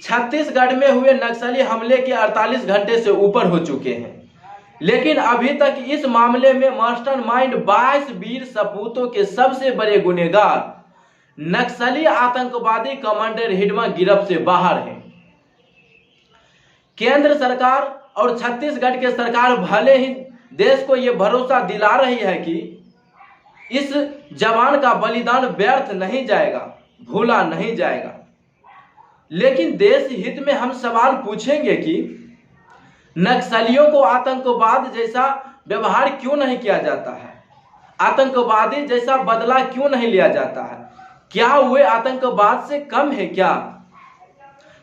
छत्तीसगढ़ में हुए नक्सली हमले के 48 घंटे से ऊपर हो चुके हैं, लेकिन अभी तक इस मामले में मास्टरमाइंड 22 वीर सपूतों के सबसे बड़े गुनहगार नक्सली आतंकवादी कमांडर हिडमा गिरफ्त से बाहर हैं। केंद्र सरकार और छत्तीसगढ़ के सरकार भले ही देश को यह भरोसा दिला रही है कि इस जवान का बलिदान व्यर्थ नहीं जाएगा, भूला नहीं जाएगा, लेकिन देश हित में हम सवाल पूछेंगे कि नक्सलियों को आतंकवाद जैसा व्यवहार क्यों नहीं किया जाता है, आतंकवादी जैसा बदला क्यों नहीं लिया जाता है? क्या वे आतंकवाद से कम है क्या?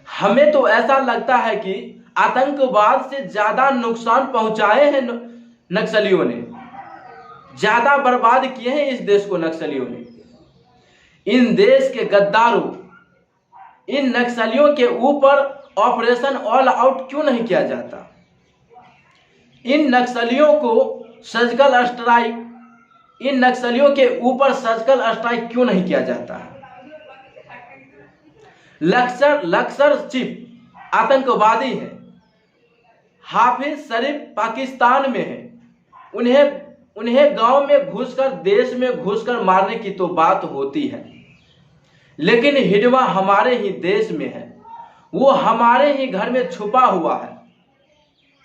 हमें तो ऐसा लगता है कि आतंकवाद से ज्यादा नुकसान पहुंचाए हैं नक्सलियों ने, ज्यादा बर्बाद किए हैं इस देश को नक्सलियों ने। इन देश के गद्दारों, इन नक्सलियों के ऊपर ऑपरेशन ऑल आउट क्यों नहीं किया जाता? इन नक्सलियों को सर्जिकल स्ट्राइक, इन नक्सलियों के ऊपर सर्जिकल स्ट्राइक क्यों नहीं किया जाता है? लश्कर चीफ आतंकवादी है, हाफिज शरीफ पाकिस्तान में है, उन्हें गांव में घुसकर, देश में घुसकर मारने की तो बात होती है, लेकिन हिडमा हमारे ही देश में है, वो हमारे ही घर में छुपा हुआ है।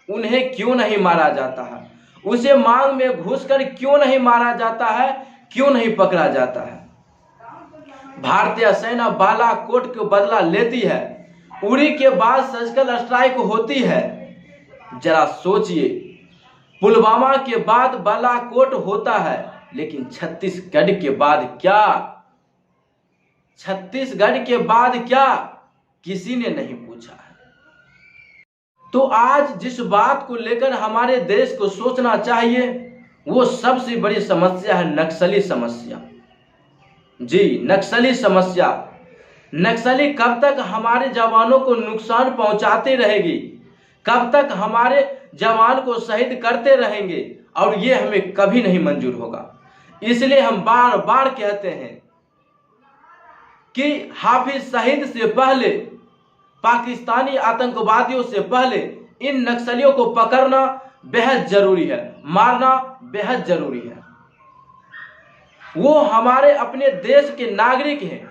उन्हें क्यों नहीं मारा जाता है? उसे मांग में घुसकर क्यों नहीं मारा जाता है? क्यों नहीं पकड़ा जाता है? भारतीय सेना बालाकोट को बदला लेती है, उरी के बाद सर्जिकल स्ट्राइक होती है। जरा सोचिए, पुलवामा के बाद बालाकोट होता है, लेकिन छत्तीसगढ़ के बाद क्या? छत्तीसगढ़ के बाद क्या? किसी ने नहीं पूछा है। तो आज जिस बात को लेकर हमारे देश को सोचना चाहिए, वो सबसे बड़ी समस्या है नक्सली समस्या। जी, नक्सली समस्या। नक्सली कब तक हमारे जवानों को नुकसान पहुंचाती रहेगी, कब तक हमारे जवान को शहीद करते रहेंगे, और ये हमें कभी नहीं मंजूर होगा। इसलिए हम बार बार कहते हैं कि हाफिज शहीद से पहले, पाकिस्तानी आतंकवादियों से पहले इन नक्सलियों को पकड़ना बेहद जरूरी है, मारना बेहद जरूरी है। वो हमारे अपने देश के नागरिक हैं,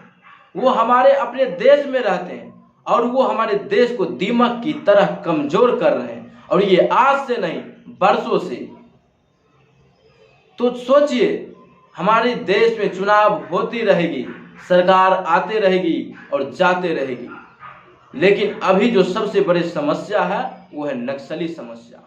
वो हमारे अपने देश में रहते हैं, और वो हमारे देश को दीमक की तरह कमजोर कर रहे हैं, और ये आज से नहीं, बरसों से। तो सोचिए, हमारे देश में चुनाव होती रहेगी, सरकार आते रहेगी और जाते रहेगी, लेकिन अभी जो सबसे बड़ी समस्या है वो है नक्सली समस्या।